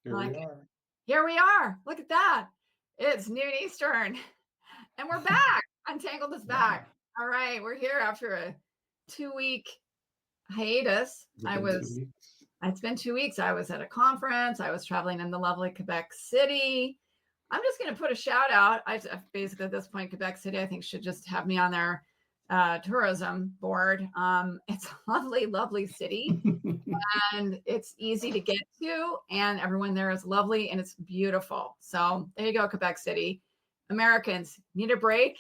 Here we are. Here we are. Look at that. It's noon Eastern. And we're back. Untangled is back. All right. We're here after a 2-week hiatus. It's been 2 weeks. I was at a conference. I was traveling in the lovely Quebec City. I'm just going to put a shout out. I basically at this point, Quebec City, I think should just have me on their tourism board. It's a lovely, lovely city. And it's easy to get to, and everyone there is lovely, and it's beautiful. So there you go, Quebec City. Americans need a break.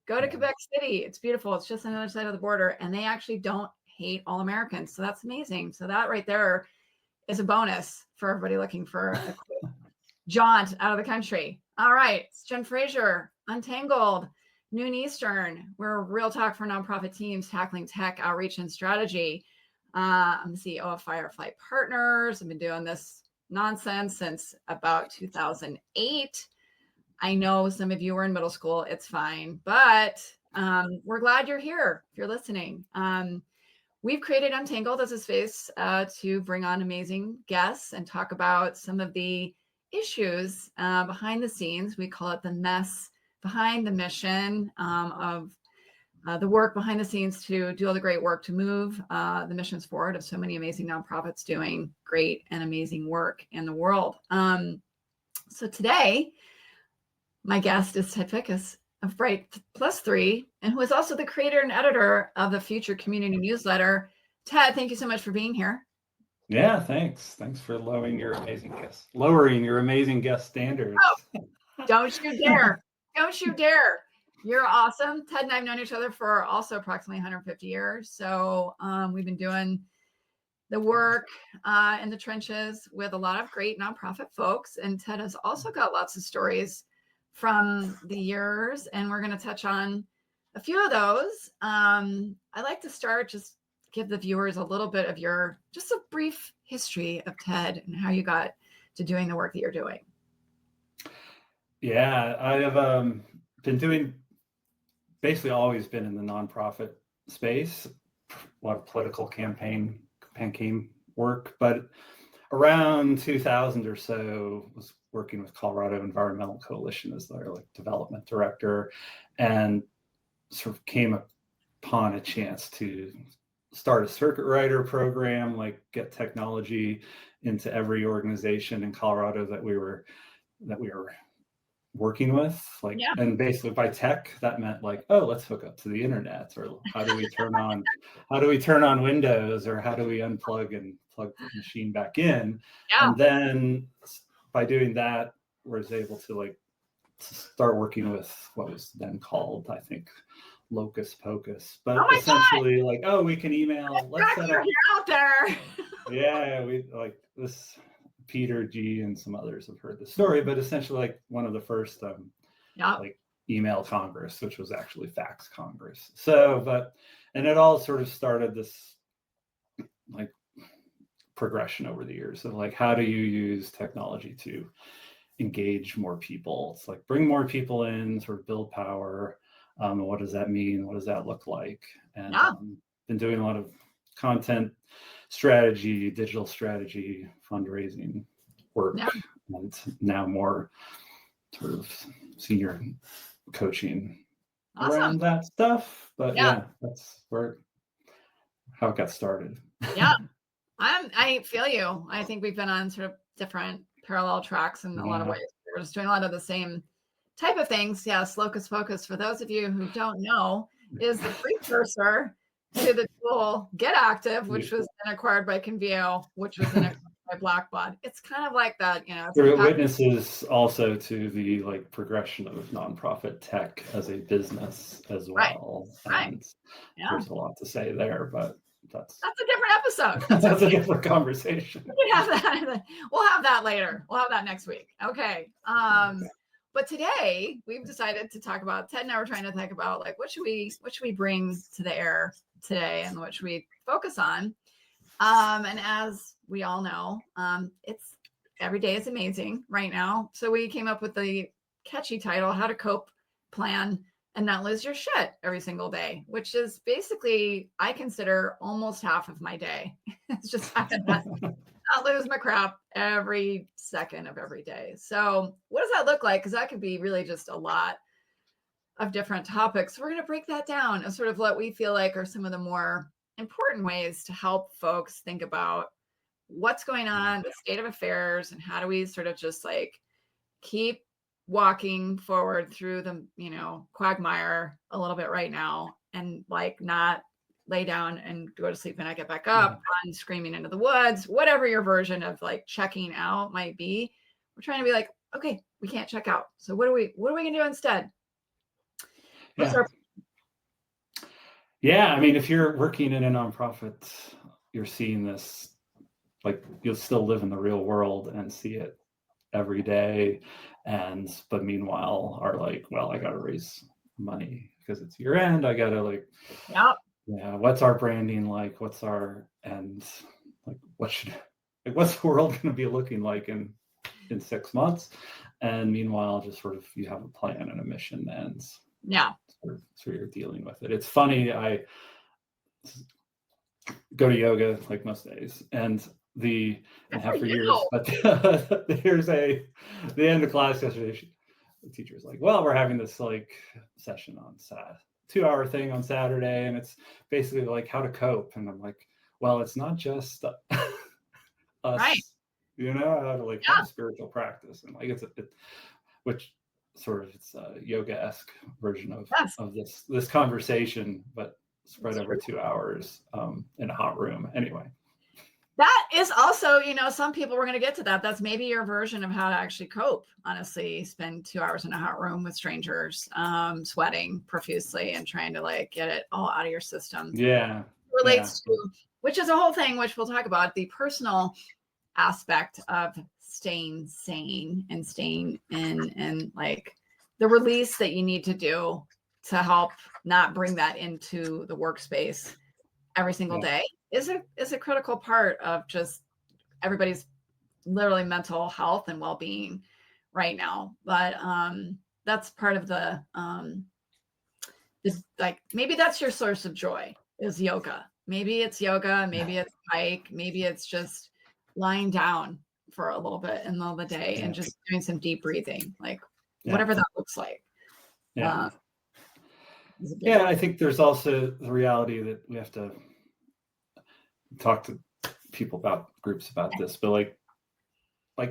Go to Quebec City. It's beautiful. It's just on the other side of the border, and they actually don't hate all Americans. So that's amazing. So that right there is a bonus for everybody looking for a quick jaunt out of the country. All right. It's Jen Frazier, Untangled, noon Eastern. We're real talk for nonprofit teams tackling tech, outreach, and strategy. I'm the CEO of Firefly Partners. I've been doing this nonsense since about 2008. I know some of you were in middle school. It's fine, but we're glad you're here if you're listening. We've created Untangled as a space to bring on amazing guests and talk about some of the issues behind the scenes. We call it the mess behind the mission of the work behind the scenes to do all the great work to move the missions forward of so many amazing nonprofits doing great and amazing work in the world. So today, my guest is Ted Fickes of Bright+3, and who is also the creator and editor of the Future Community Newsletter. Ted, thank you so much for being here. Yeah, thanks. Thanks for lowering your amazing guest standards. Oh, don't you dare. Don't you dare. You're awesome. Ted and I have known each other for also approximately 150 years. So we've been doing the work in the trenches with a lot of great nonprofit folks. And Ted has also got lots of stories from the years. And we're going to touch on a few of those. I like to start, just give the viewers a little bit of just a brief history of Ted and how you got to doing the work that you're doing. Yeah, I have basically always been in the nonprofit space, a lot of political campaign work, but around 2000 or so was working with Colorado Environmental Coalition as their development director, and sort of came upon a chance to start a circuit rider program, get technology into every organization in Colorado that we were working with, and basically by tech that meant let's hook up to the internet, or how do we turn on Windows, or how do we unplug and plug the machine back in. And then by doing that, was able to start working with what was then called, I think, Locus Pocus, but essentially we can email. You're out there. Yeah, we this. Peter G and some others have heard the story, but essentially one of the first email Congress, which was actually fax Congress. And it all sort of started this progression over the years of how do you use technology to engage more people? It's bring more people in, sort of build power. What does that mean? What does that look like? And been doing a lot of content strategy, digital strategy, fundraising work, and now more sort of senior coaching around that stuff. But that's how it got started. I feel you. I think we've been on sort of different parallel tracks in a lot of ways. We're just doing a lot of the same type of things. Yes, Locus Focus, for those of you who don't know, is the precursor to the tool Get Active, which was then acquired by Convio, which was then acquired by Blackbaud. It's kind of like that, There are witnesses also to the progression of nonprofit tech as a business as well. And there's a lot to say there, but that's a different episode. That's a different conversation. We'll have that later. We'll have that next week. Okay. But today we've decided to talk about, Ted and I were trying to think about what should we bring to the air today, and what should we focus on. And as we all know, it's every day is amazing right now. So we came up with the catchy title, How to Cope, Plan, and Not Lose Your Shit Every Single Day, which is basically, I consider almost half of my day. It's just having not lose my crap every second of every day. So what does that look like? Because that could be really just a lot of different topics. We're going to break that down and sort of what we feel like are some of the more important ways to help folks think about what's going on, the state of affairs, and how do we sort of just like keep walking forward through the, quagmire a little bit right now, and like not lay down and go to sleep and I get back up, run screaming into the woods, whatever your version of like checking out might be. We're trying to be like, okay, we can't check out. So what are we going to do instead? Yeah. I mean, if you're working in a nonprofit, you're seeing this, like you'll still live in the real world and see it every day. But meanwhile are like, well, I got to raise money because it's year end. I got to like, what's our branding like? What's the world going to be looking like in 6 months? And meanwhile, just sort of, you have a plan and a mission, and so you're dealing with it. It's funny. I go to yoga like most days, and have for years. But here's the end of class yesterday. The teacher's like, well, we're having this like session on 2-hour thing on Saturday, and it's basically like how to cope. And I'm like, well, it's not just us, how to like have a spiritual practice, and like which sort of it's a yoga-esque version of this conversation, but spread over 2 hours in a hot room. Anyway. That is also, some people were going to get to that. That's maybe your version of how to actually cope. Honestly, spend 2 hours in a hot room with strangers, sweating profusely and trying to like get it all out of your system. Yeah. Relates to, which is a whole thing, which we'll talk about, the personal aspect of staying sane and staying in, and like the release that you need to do to help not bring that into the workspace every single day is a critical part of just everybody's literally mental health and well-being right now. But that's part of the like, maybe that's your source of joy is yoga. Maybe it's yoga, maybe it's hike, maybe it's just lying down for a little bit in the middle of the day and just doing some deep breathing, like whatever that looks like. I think there's also the reality that we have to talk to people about groups about this, but like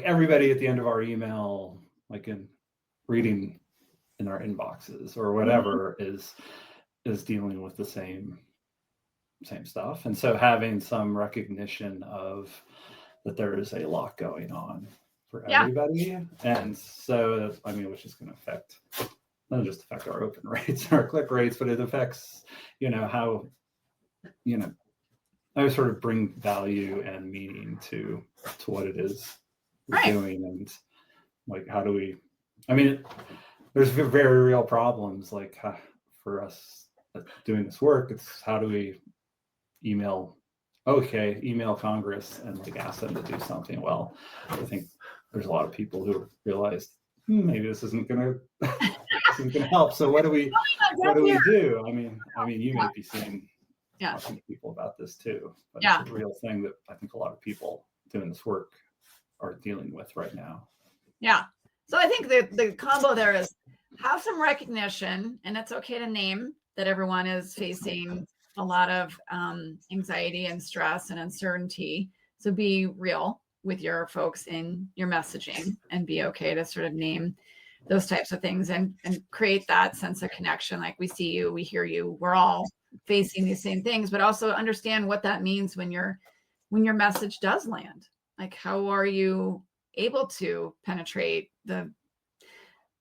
everybody at the end of our email, like in reading in our inboxes or whatever, is dealing with the same stuff. And so having some recognition of that there is a lot going on for everybody. And so, I mean, which is going to affect, not just affect our open rates and our click rates, but it affects, how, I sort of bring value and meaning to what it is we're doing. And like, how do we, I mean, there's very real problems, like for us doing this work, it's how do we email Congress and like ask them to do something. Well, I think there's a lot of people who realized maybe this isn't gonna help. So what do we do? I mean, you may be seeing talking to people about this too, but it's a real thing that I think a lot of people doing this work are dealing with right now. Yeah. So I think the combo there is have some recognition, and it's okay to name that everyone is facing a lot of anxiety and stress and uncertainty. So be real with your folks in your messaging and be okay to sort of name those types of things and create that sense of connection. Like, we see you, we hear you, we're all facing these same things, but also understand what that means when your message does land. Like, how are you able to penetrate the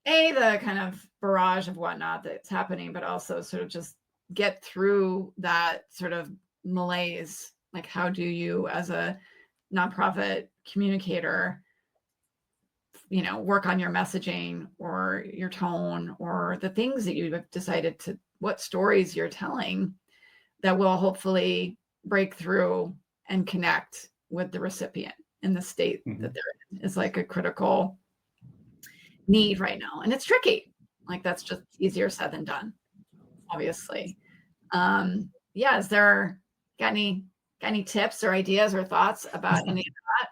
kind of barrage of whatnot that's happening, but also sort of just get through that sort of malaise. Like, how do you, as a nonprofit communicator, work on your messaging or your tone or the things that you have decided to, what stories you're telling that will hopefully break through and connect with the recipient in the state that they're in, is like a critical need right now. And it's tricky. Like, that's just easier said than done, obviously. Is there got any tips or ideas or thoughts about any of that?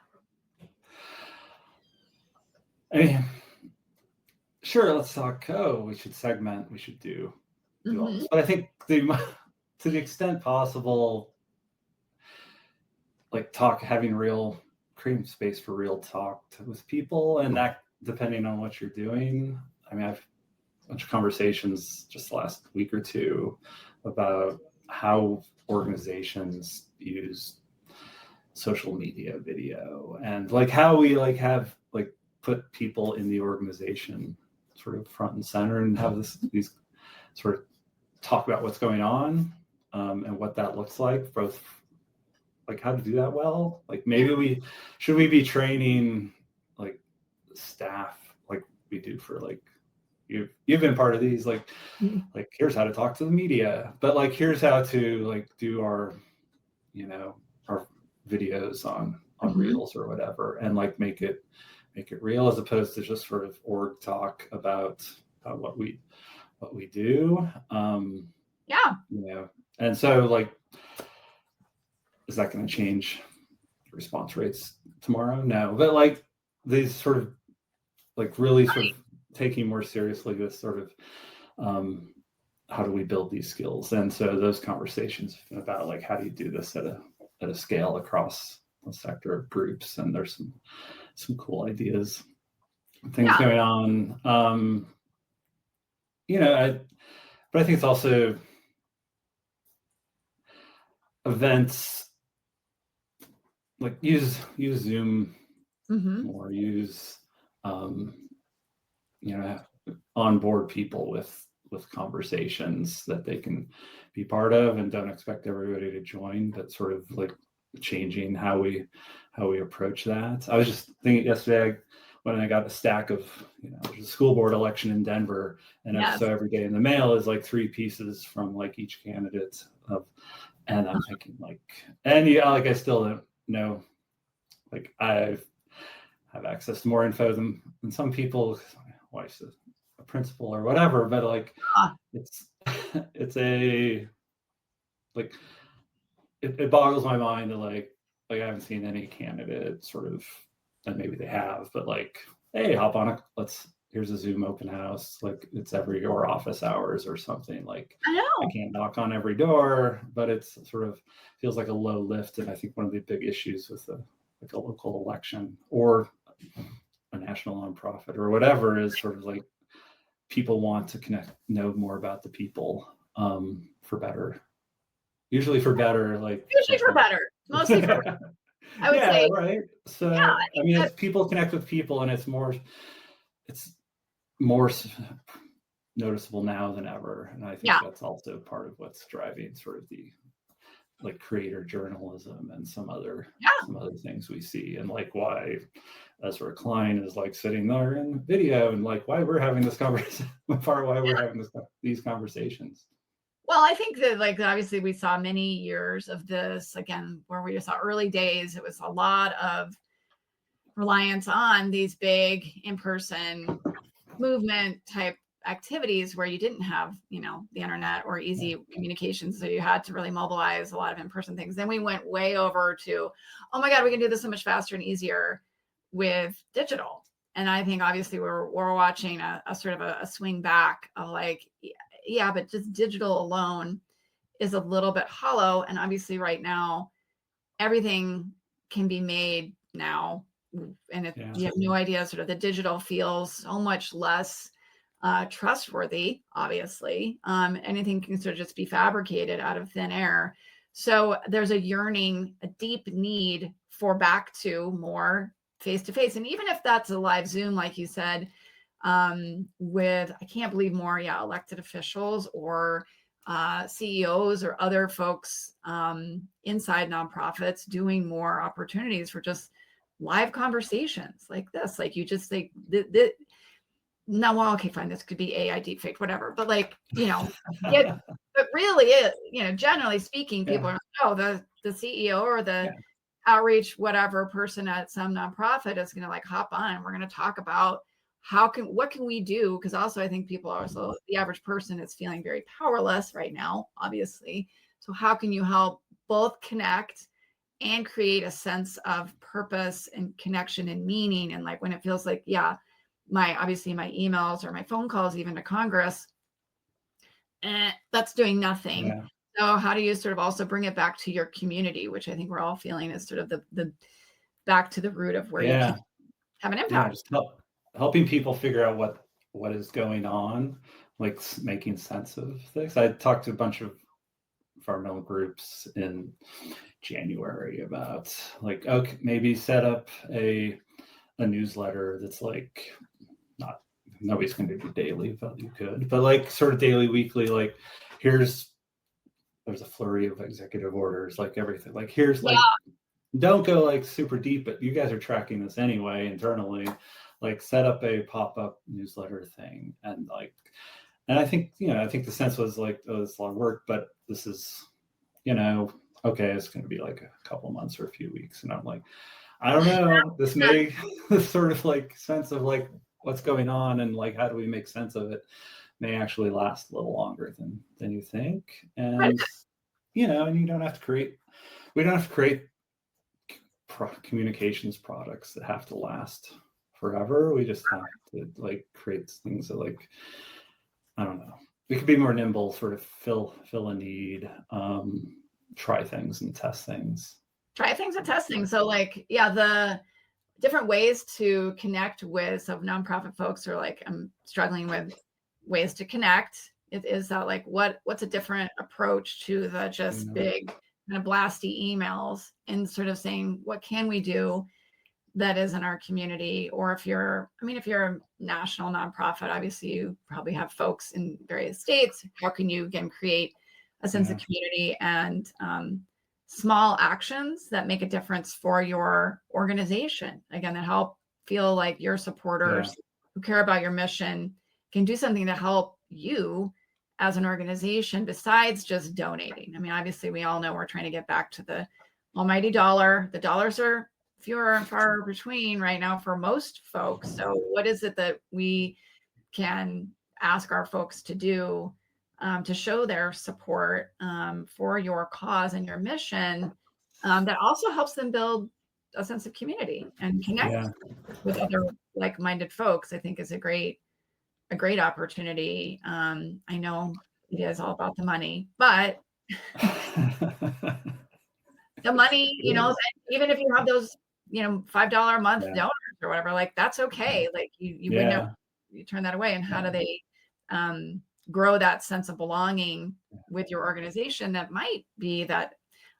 mean, sure, let's talk. Oh, we should segment. We should do all this. But I think to the extent possible, like having real, creating space for real talk with people, and that depending on what you're doing. I mean, I've a bunch of conversations just the last week or two about how organizations use social media, video, and like how we like have like put people in the organization sort of front and center, and have these sort of talk about what's going on, and what that looks like, both like how to do that well. Like maybe we should be training like staff like we do for like you've been part of these like here's how to talk to the media, but like here's how to like do our our videos on reels or whatever, and like make it real, as opposed to just sort of org talk about what we do. And so like, is that going to change response rates tomorrow? No, but like these sort of like really sort of taking more seriously this sort of how do we build these skills? And so those conversations about like how do you do this at a scale across a sector of groups, and there's some cool ideas, things going on. But I think it's also events, like use Zoom more, use onboard people with conversations that they can be part of, and don't expect everybody to join, but sort of like changing how we approach that. I was just thinking yesterday when I got a stack of, there's a school board election in Denver, and so every day in the mail is like 3 pieces from like each candidate and I'm thinking like, and like I still don't know, like I have access to more info than some people. My wife's a principal or whatever, but like it's a like it boggles my mind to like I haven't seen any candidate sort of, and maybe they have, but like, hey, hop on here's a Zoom open house, like it's every your office hours or something. Like I can't knock on every door, but it's sort of feels like a low lift. And I think one of the big issues with a local election or a national nonprofit or whatever is sort of like people want to know more about the people, for better. Usually for better, mostly for better. I would say, right. So I mean, it's people connect with people, and it's more noticeable now than ever. And I think that's also part of what's driving sort of the like creator journalism and some other things we see, and like why Ezra Klein is like sitting there in video, and like why we're having this conversation, why we're having these conversations. Well, I think that like obviously we saw many years of this again, where we saw early days. It was a lot of reliance on these big in-person movement type activities where you didn't have, the internet or easy communications. So you had to really mobilize a lot of in-person things. Then we went way over to, oh my God, we can do this so much faster and easier with digital. And I think obviously we're watching a sort of a swing back of like, but just digital alone is a little bit hollow. And obviously right now, everything can be made now. And you have no idea, sort of the digital feels so much less trustworthy, obviously. Anything can sort of just be fabricated out of thin air. So there's a yearning, a deep need for back to more face-to-face. And even if that's a live Zoom, like you said, with, I can't believe more, elected officials or CEOs or other folks inside nonprofits doing more opportunities for just live conversations like this. Like you just think no, well, okay, fine. This could be AI deepfake, whatever. But like, but really, generally speaking, people are like, the CEO or the outreach, whatever person at some nonprofit is going to like hop on, and we're going to talk about what can we do? Because also I think people are also, the average person is feeling very powerless right now, obviously. So how can you help both connect and create a sense of purpose and connection and meaning? And like when it feels like, obviously my emails or my phone calls, even to Congress, that's doing nothing. Yeah. So how do you sort of also bring it back to your community, which I think we're all feeling is sort of the back to the root of where you can have an impact. Just helping people figure out what is going on, like making sense of things. I talked to a bunch of environmental groups in January about like, okay, maybe set up a newsletter that's like nobody's going to do daily, but you could, but like sort of daily, weekly, like there's a flurry of executive orders, like everything, like here's like, don't go like super deep, but you guys are tracking this anyway internally, like set up a pop-up newsletter thing. And I think, I think the sense was like, oh, it's a lot of work, but this is, okay, it's going to be like a couple months or a few weeks. And I'm like, I don't know, this may this sort of like sense of like what's going on and like how do we make sense of it may actually last a little longer than you think. And and you don't have to create communications products that have to last forever. We just have to like create things that like, I don't know, we could be more nimble, sort of fill a need, try things and test things. So like, the different ways to connect with some nonprofit folks, are like, I'm struggling with ways to connect. It is that like, what's a different approach to the just big kind of blasty emails, and sort of saying, what can we do that is in our community? Or if you're a national nonprofit, obviously you probably have folks in various states. How can you again create a sense of community and small actions that make a difference for your organization, again, that help feel like your supporters who care about your mission can do something to help you as an organization besides just donating. I mean, obviously we all know we're trying to get back to the almighty dollar. The dollars are fewer and far between right now for most folks. So what is it that we can ask our folks to do to show their support for your cause and your mission, that also helps them build a sense of community and connect with other like-minded folks? I think is a great opportunity. I know it is all about the money, but the money, even if you have those, $5 a month donors or whatever, like that's okay. Like you wouldn't, you turn that away. And how do they grow that sense of belonging with your organization? That might be that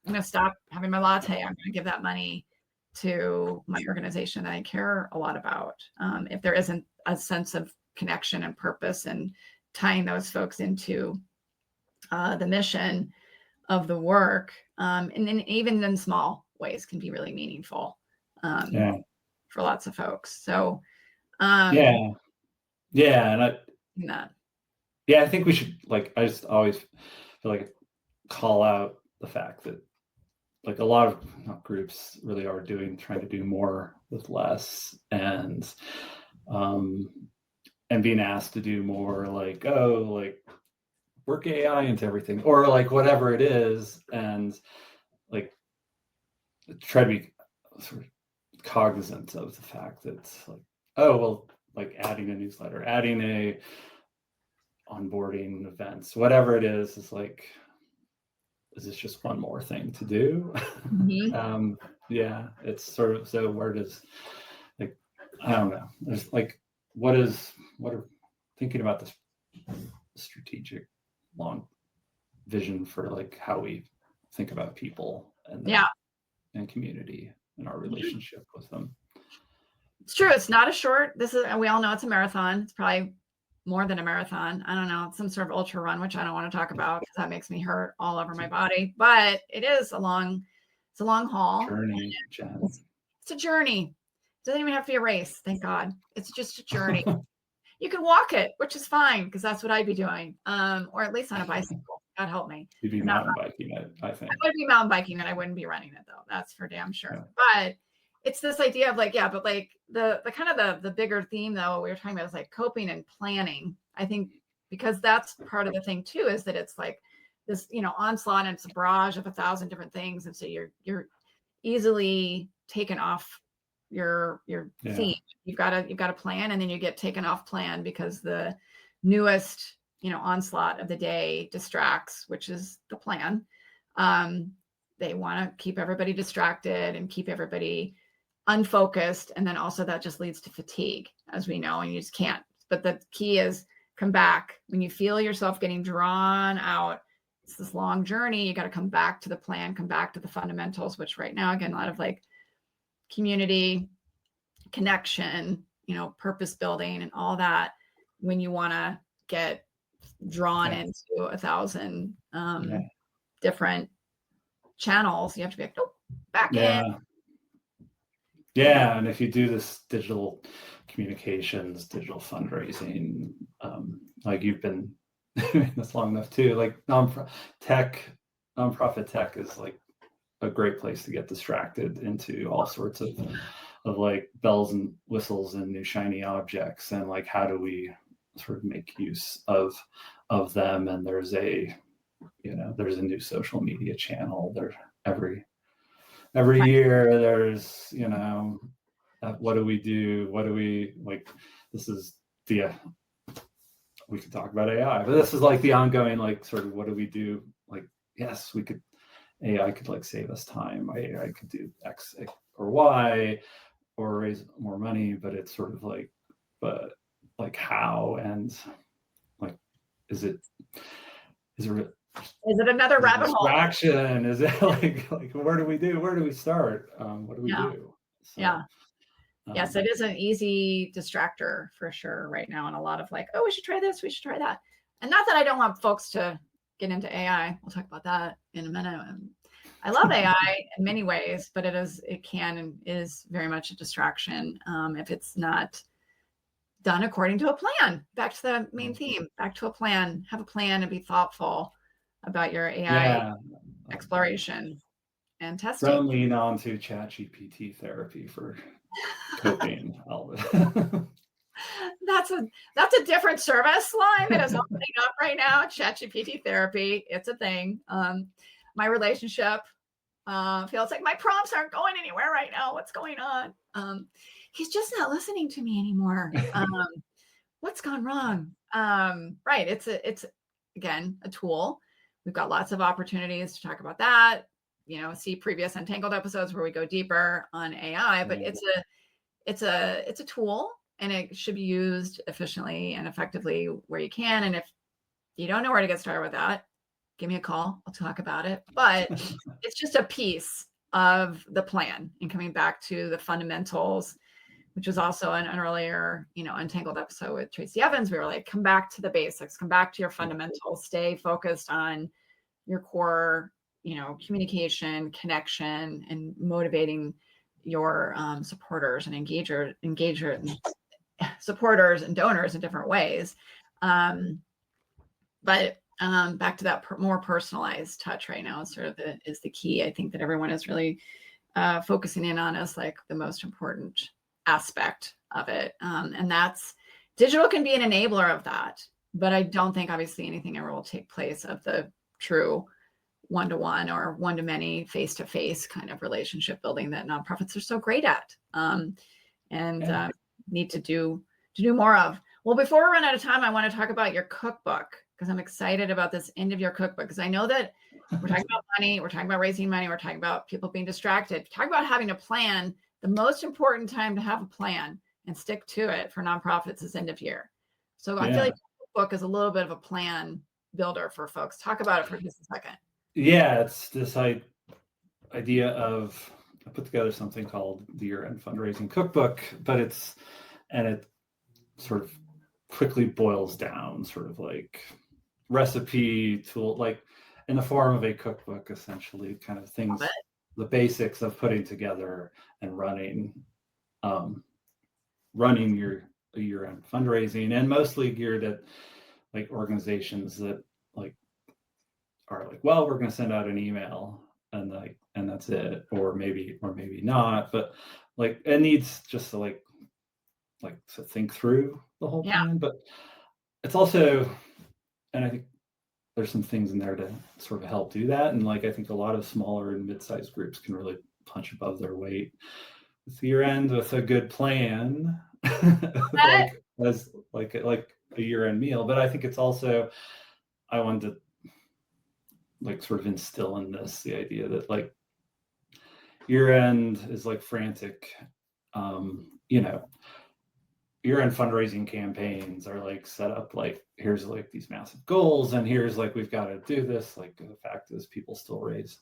I'm going to stop having my latte. I'm going to give that money to my organization that I care a lot about. If there isn't a sense of connection and purpose and tying those folks into the mission of the work, and then even in small ways can be really meaningful for lots of folks. So and I think we should, like, I just always feel like call out the fact that like a lot of groups really are trying to do more with less, and being asked to do more, like, work AI into everything, or like whatever it is, and like try to be sort of cognizant of the fact that like, like adding a newsletter, adding a onboarding events, whatever it is like, is this just one more thing to do? Mm-hmm. It's sort of, so where does, like, I don't know, there's like, what are thinking about this strategic long vision for like how we think about people and community and our relationship with them. It's true. It's not a short, we all know it's a marathon. It's probably more than a marathon. I don't know. It's some sort of ultra run, which I don't want to talk about because that makes me hurt all over my body, but it is a long haul. Journey, it's a journey. It doesn't even have to be a race. Thank God. It's just a journey. You can walk it, which is fine, because that's what I'd be doing. Or at least on a bicycle. God help me. You'd be mountain biking it, I think. I would be mountain biking and I wouldn't be running it though. That's for damn sure. Yeah. But it's this idea of like, but like the kind of the bigger theme though, what we were talking about is like coping and planning. I think because that's part of the thing too, is that it's like this, onslaught, and it's a barrage of 1,000 different things. And so you're easily taken off theme. You've got a plan, and then you get taken off plan because the newest, onslaught of the day distracts, which is the plan. They want to keep everybody distracted and keep everybody unfocused. And then also that just leads to fatigue, as we know, and you just can't. But the key is come back. When you feel yourself getting drawn out, it's this long journey. You got to come back to the plan, come back to the fundamentals, which right now, again, a lot of like community, connection, purpose building and all that. When you want to get drawn into 1,000 different channels, you have to be like, nope, back in. Yeah, and if you do this digital communications, digital fundraising, like you've been doing this long enough too, like nonprofit tech is like a great place to get distracted into all sorts of like bells and whistles and new shiny objects, and like how do we sort of make use of them. And there's a new social media channel. There's every year there's what do we do, what do we like. This is we could talk about AI, but this is like the ongoing like sort of what do we do, like yes, we could, AI could like save us time, AI could do X or Y or raise more money, but it's sort of like, but like how, and like is it another rabbit hole? Distraction? Is it like where do we start? What do we do? So, yes, it is an easy distractor for sure right now, and a lot of like, oh, we should try this, we should try that. And not that I don't want folks to get into AI. We'll talk about that in a minute. I love AI in many ways, but it can and is very much a distraction if it's not done according to a plan. Back to the main theme, back to a plan. Have a plan and be thoughtful about your AI exploration and testing. Don't lean on to ChatGPT therapy for coping. That's a different service line that is opening up right now. ChatGPT therapy, it's a thing. My relationship feels like my prompts aren't going anywhere right now. What's going on? He's just not listening to me anymore. What's gone wrong? Right. It's again a tool. We've got lots of opportunities to talk about that. See previous UnTangled episodes where we go deeper on AI. But it's a tool, and it should be used efficiently and effectively where you can. And if you don't know where to get started with that, give me a call. I'll talk about it. But it's just a piece of the plan, and coming back to the fundamentals, which was also an earlier, UnTangled episode with Tracy Evans. We were like, come back to the basics, come back to your fundamentals, stay focused on your core, communication, connection, and motivating your supporters and engagers and supporters and donors in different ways. But back to that more personalized touch right now is sort of is the key. I think that everyone is really focusing in on as like the most important aspect of it. And that's digital can be an enabler of that, but I don't think obviously anything ever will take place of the true one-to-one or one-to-many face-to-face kind of relationship building that nonprofits are so great at need to do more of. Well, before we run out of time, I want to talk about your cookbook, because I'm excited about this end of your cookbook, because I know that we're talking about money, we're talking about raising money, we're talking about people being distracted, talk about having a plan. The most important time to have a plan and stick to it for nonprofits is end of year. So I feel like the book is a little bit of a plan builder for folks. Talk about it for just a second. Yeah, it's this idea of, I put together something called the Year-End Fundraising Cookbook, but it sort of quickly boils down, sort of like recipe tool, like in the form of a cookbook, essentially, kind of things, the basics of putting together and running your year-end fundraising, and mostly geared at like organizations that like are like, well, we're going to send out an email and that's it, or maybe not, but like it needs just to like to think through the whole plan. But it's also, and I think there's some things in there to sort of help do that. And like, I think a lot of smaller and mid-sized groups can really punch above their weight it's year end with a good plan, like a year end meal. But I think it's also, I wanted to like sort of instill in this the idea that like year end is like frantic. You know, year end fundraising campaigns are like set up like, here's like these massive goals, and here's like we've got to do this. Like the fact is, people still raise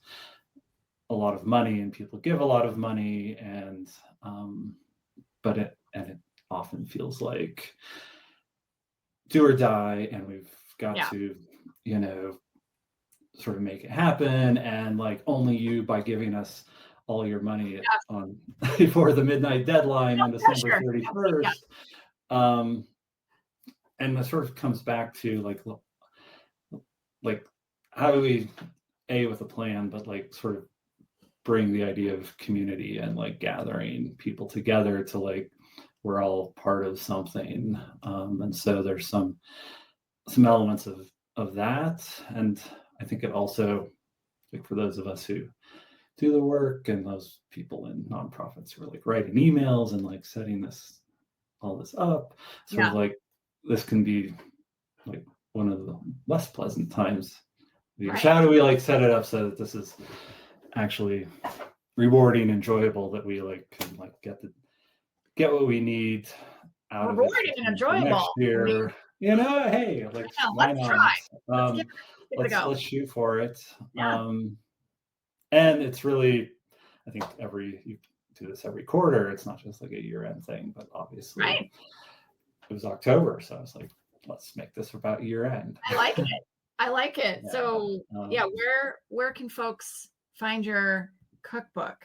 a lot of money and people give a lot of money, and but it often feels like do or die, and we've got to, you know, sort of make it happen, and like only you, by giving us all your money on before the midnight deadline on December 31st. And that sort of comes back to like how do we with a plan, but like sort of bring the idea of community and like gathering people together to like we're all part of something. And so there's some elements of that. And I think it also, like for those of us who do the work and those people in nonprofits who are like writing emails and like setting all this up, sort of like this can be like one of the less pleasant times. Right. How do we like set it up so that this is actually rewarding, enjoyable, that we like can like get what we need out of it. Rewarding and enjoyable next year. You know, hey, like why let's not? Try. Let's shoot for it. Yeah. And it's really, I think you do this every quarter. It's not just like a year-end thing, but obviously it was October, so I was like, let's make this about year-end. I like it. Yeah. So where can folks find your cookbook?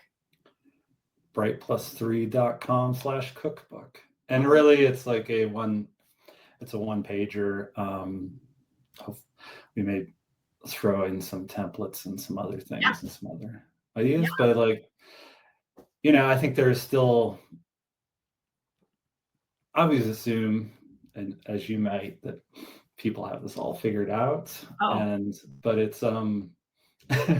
Bright+3.com/cookbook. And really it's like it's a one-pager. We may throw in some templates and some other things and some other ideas, but like, you know, I think there's still, I always assume, and as you might, that people have this all figured out. But it's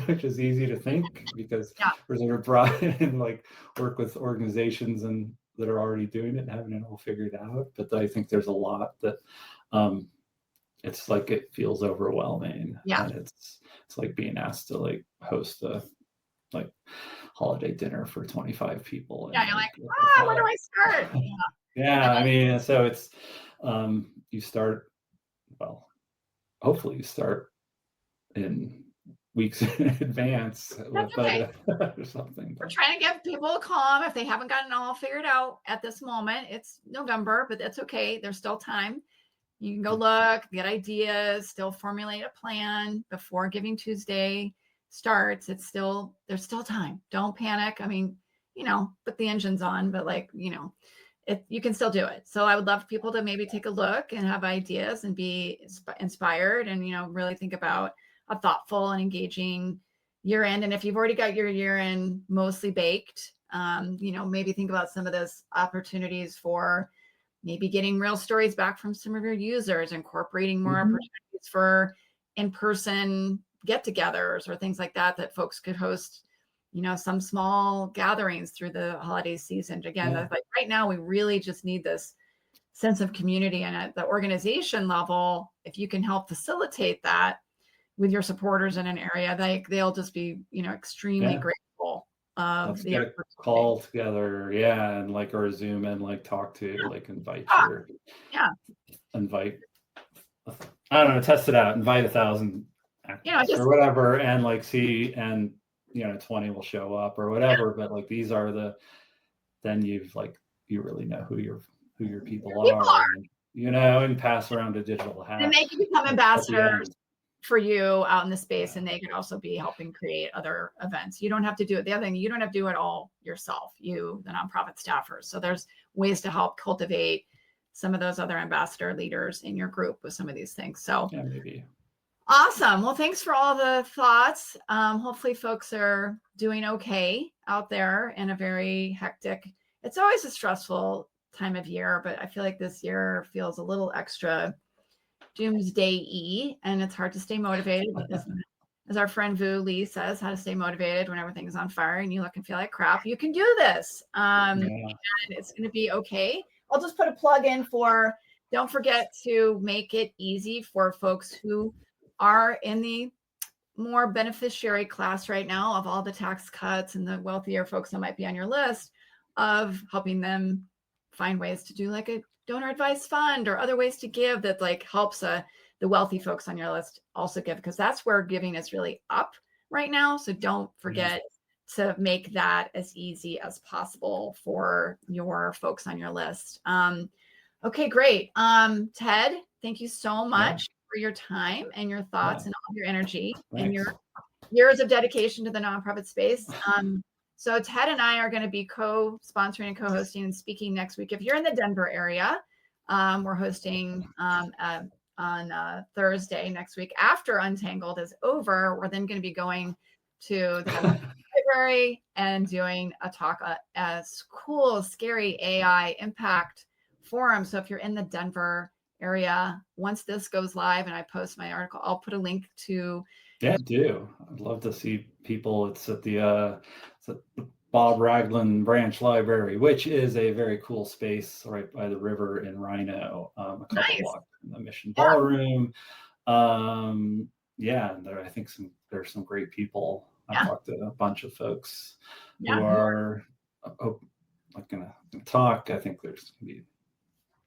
which is easy to think because we're sort of brought in like work with organizations and that are already doing it and having it all figured out. But I think there's a lot that it's like it feels overwhelming. And it's like being asked to like host a like holiday dinner for 25 people. And, you're like, where do I start? I mean, so it's you start, well, hopefully you start in weeks in advance or something. We're trying to give people calm if they haven't gotten all figured out at this moment. It's November, but that's okay. There's still time. You can go look, get ideas, still formulate a plan before Giving Tuesday starts. There's still time. Don't panic. I mean, you know, put the engines on, but like, you know, you can still do it. So I would love people to maybe take a look and have ideas and be inspired and, you know, really think about a thoughtful and engaging year end. And if you've already got your year end mostly baked, you know, maybe think about some of those opportunities for maybe getting real stories back from some of your users, incorporating more opportunities for in-person get-togethers or things like that folks could host, you know, some small gatherings through the holiday season. Again, that's like right now we really just need this sense of community. And at the organization level, if you can help facilitate that with your supporters in an area, like they'll just be, you know, extremely grateful of the call together, and like, or Zoom and like talk to, like invite invite, I don't know, test it out, invite 1,000 activists or whatever, and like see, and you know, 20 will show up or whatever. But like these are then you've like, you really know who your people are. And, you know, and pass around a digital hat. And they can become ambassadors for you out in the space, and they can also be helping create other events. You don't have to do it. The other thing, you don't have to do it all yourself, you, the nonprofit staffers. So there's ways to help cultivate some of those other ambassador leaders in your group with some of these things. So maybe. Awesome. Well, thanks for all the thoughts. Hopefully folks are doing okay out there in a very hectic, it's always a stressful time of year, but I feel like this year feels a little extra doomsday-y, and it's hard to stay motivated as our friend Vu Lee says, how to stay motivated when everything's on fire and you look and feel like crap. You can do this. And it's going to be okay. I'll just put a plug in for, don't forget to make it easy for folks who are in the more beneficiary class right now of all the tax cuts and the wealthier folks that might be on your list, of helping them find ways to do like a donor advised fund or other ways to give that like helps the wealthy folks on your list also give, because that's where giving is really up right now. So don't forget to make that as easy as possible for your folks on your list. Okay, great. Ted, thank you so much for your time and your thoughts and all your energy and your years of dedication to the nonprofit space. So Ted and I are going to be co-sponsoring and co-hosting and speaking next week. If you're in the Denver area, we're hosting on Thursday next week. After UnTangled is over, we're then going to be going to the library and doing a talk as cool, scary AI impact forum. So if you're in the Denver area, once this goes live and I post my article, I'll put a link to. Yeah, I do. I'd love to see people. It's at the Bob Ragland Branch Library, which is a very cool space right by the river in Rhino, a couple blocks from the Mission Ballroom. And I think there's some great people. I've talked to a bunch of folks who are gonna talk. I think there's gonna be.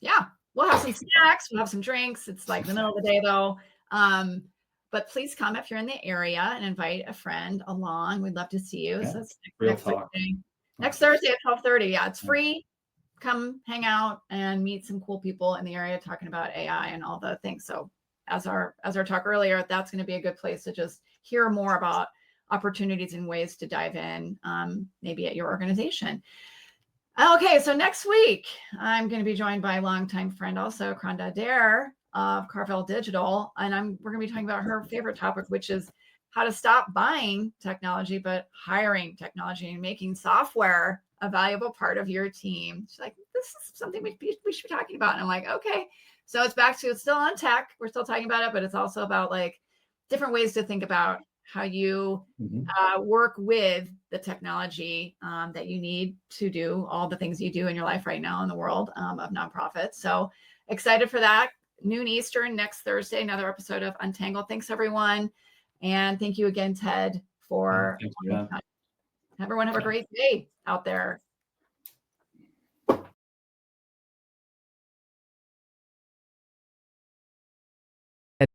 Yeah, we'll have some snacks, we'll have some drinks. It's like the middle of the day though. But please come if you're in the area and invite a friend along. We'd love to see you. So that's next Thursday at 12:30. Yeah, it's free. Come hang out and meet some cool people in the area talking about AI and all the things. So as our talk earlier, that's going to be a good place to just hear more about opportunities and ways to dive in, maybe at your organization. Okay, so next week, I'm going to be joined by a longtime friend also, Kranda Dare of Carvel Digital, and we're going to be talking about her favorite topic, which is how to stop buying technology, but hiring technology and making software a valuable part of your team. She's like, this is something we should be talking about. And I'm like, okay. So it's still on tech. We're still talking about it, but it's also about like different ways to think about how you work with the technology that you need to do all the things you do in your life right now in the world of nonprofits. So excited for that. Noon Eastern next Thursday, another episode of UnTangled. Thanks, everyone. And thank you again, Ted, for everyone have a great day out there.